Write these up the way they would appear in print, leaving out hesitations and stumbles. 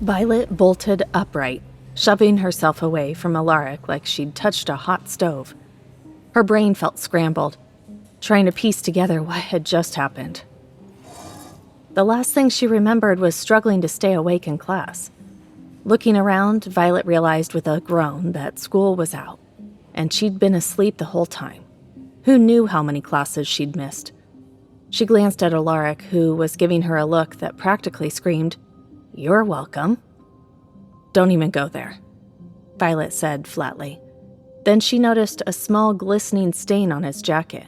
Violet bolted upright, shoving herself away from Allaric like she'd touched a hot stove. Her brain felt scrambled, trying to piece together what had just happened. The last thing she remembered was struggling to stay awake in class. Looking around, Violet realized with a groan that school was out, and she'd been asleep the whole time. Who knew how many classes she'd missed? She glanced at Allaric, who was giving her a look that practically screamed, "You're welcome." "Don't even go there," Violet said flatly. Then she noticed a small glistening stain on his jacket.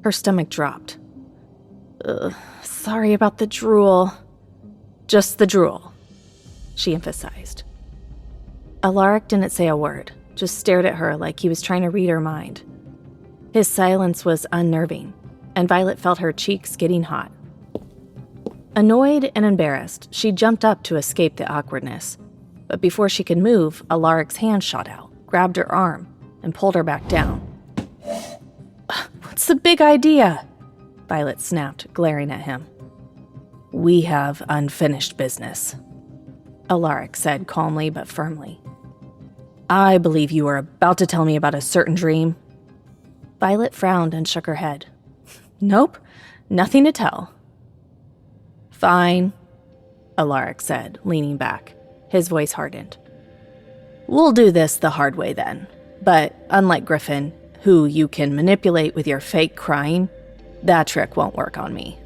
Her stomach dropped. "Sorry about the drool." "Just the drool," she emphasized. Allaric didn't say a word, just stared at her like he was trying to read her mind. His silence was unnerving, and Violet felt her cheeks getting hot. Annoyed and embarrassed, she jumped up to escape the awkwardness. But before she could move, Alaric's hand shot out, grabbed her arm, and pulled her back down. "What's the big idea?" Violet snapped, glaring at him. "We have unfinished business," Allaric said calmly but firmly. "I believe you are about to tell me about a certain dream." Violet frowned and shook her head. "Nope, nothing to tell." "Fine," Allaric said, leaning back. His voice hardened. "We'll do this the hard way then. But unlike Griffin, who you can manipulate with your fake crying, that trick won't work on me."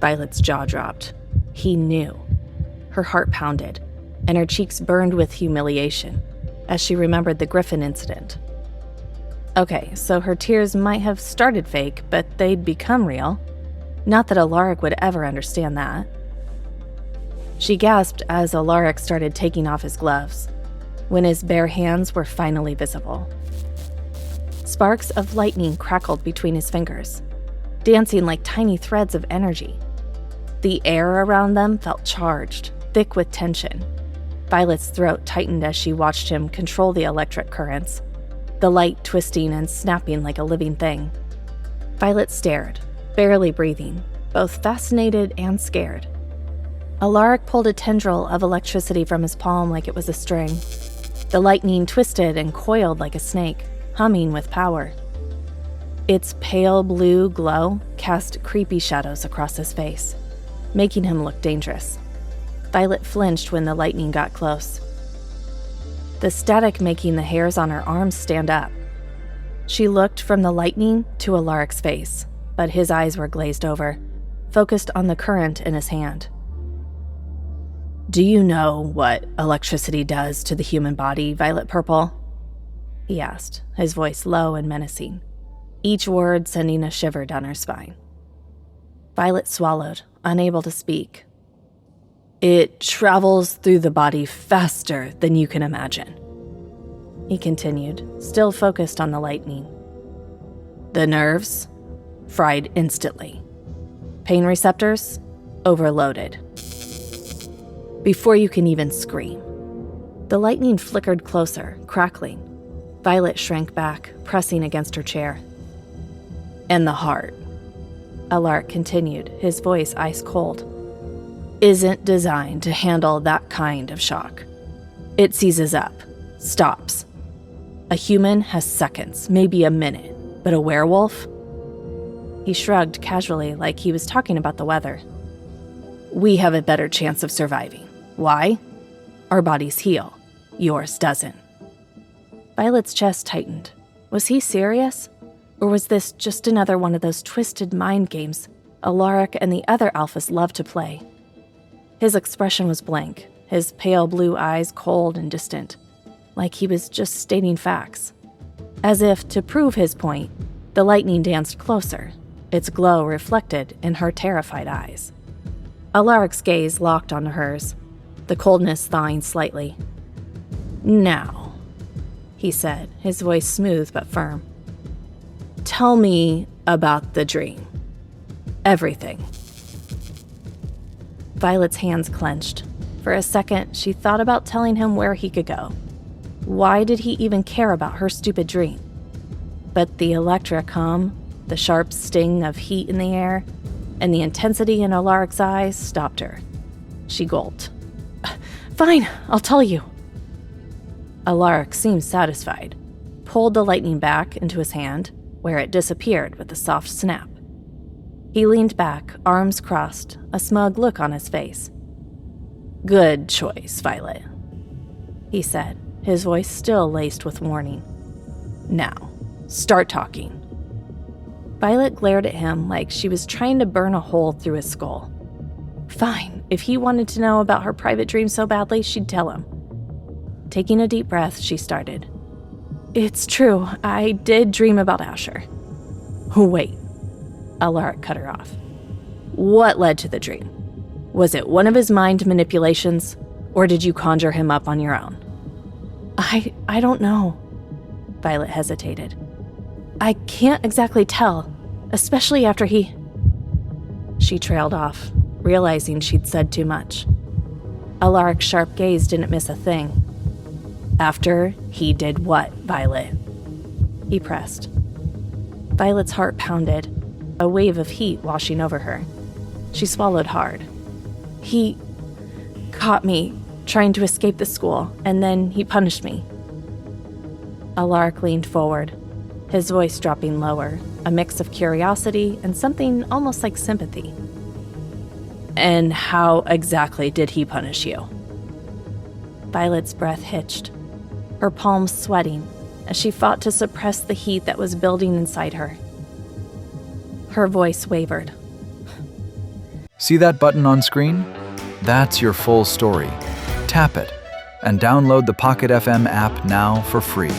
Violet's jaw dropped. He knew. Her heart pounded, and her cheeks burned with humiliation as she remembered the Griffin incident. Okay, so her tears might have started fake, but they'd become real. Not that Allaric would ever understand that. She gasped as Allaric started taking off his gloves, when his bare hands were finally visible. Sparks of lightning crackled between his fingers, dancing like tiny threads of energy. The air around them felt charged, thick with tension. Violet's throat tightened as she watched him control the electric currents, the light twisting and snapping like a living thing. Violet stared, barely breathing, both fascinated and scared. Allaric pulled a tendril of electricity from his palm like it was a string. The lightning twisted and coiled like a snake, humming with power. Its pale blue glow cast creepy shadows across his face, making him look dangerous. Violet flinched when the lightning got close, the static making the hairs on her arms stand up. She looked from the lightning to Alaric's face, but his eyes were glazed over, focused on the current in his hand. "Do you know what electricity does to the human body, Violet Purple?" he asked, his voice low and menacing, each word sending a shiver down her spine. Violet swallowed, unable to speak. "It travels through the body faster than you can imagine," he continued, still focused on the lightning. "The nerves? Fried instantly. Pain receptors? Overloaded. Before you can even scream." The lightning flickered closer, crackling. Violet shrank back, pressing against her chair. "And the heart," Allaric continued, his voice ice cold, "isn't designed to handle that kind of shock. It seizes up, stops. A human has seconds, maybe a minute, but a werewolf?" He shrugged casually like he was talking about the weather. "We have a better chance of surviving. Why? Our bodies heal. Yours doesn't." Violet's chest tightened. Was he serious? Or was this just another one of those twisted mind games Allaric and the other alphas loved to play? His expression was blank, his pale blue eyes cold and distant, like he was just stating facts. As if to prove his point, the lightning danced closer, its glow reflected in her terrified eyes. Alaric's gaze locked onto hers, the coldness thawing slightly. "Now," he said, his voice smooth but firm. "Tell me about the dream. Everything." Violet's hands clenched. For a second, she thought about telling him where he could go. Why did he even care about her stupid dream? But the electric hum, the sharp sting of heat in the air, and the intensity in Alaric's eyes stopped her. She gulped. Fine, I'll tell you. Allaric seemed satisfied, pulled the lightning back into his hand, where it disappeared with a soft snap. He leaned back, arms crossed, a smug look on his face. Good choice, Violet, he said, his voice still laced with warning. Now, start talking. Violet glared at him like she was trying to burn a hole through his skull. Fine, if he wanted to know about her private dream so badly, she'd tell him. Taking a deep breath, she started. It's true, I did dream about Asher. Wait, Allaric cut her off. What led to the dream? Was it one of his mind manipulations, or did you conjure him up on your own? I don't know. Violet hesitated. I can't exactly tell, especially after he... She trailed off, realizing she'd said too much. Allaric's sharp gaze didn't miss a thing. After he did what, Violet? He pressed. Violet's heart pounded, a wave of heat washing over her. She swallowed hard. He caught me trying to escape the school, and then he punished me. Allaric leaned forward, his voice dropping lower, a mix of curiosity and something almost like sympathy. And how exactly did he punish you? Violet's breath hitched, her palms sweating as she fought to suppress the heat that was building inside her. Her voice wavered. See that button on screen? That's your full story. Tap it and download the Pocket FM app now for free.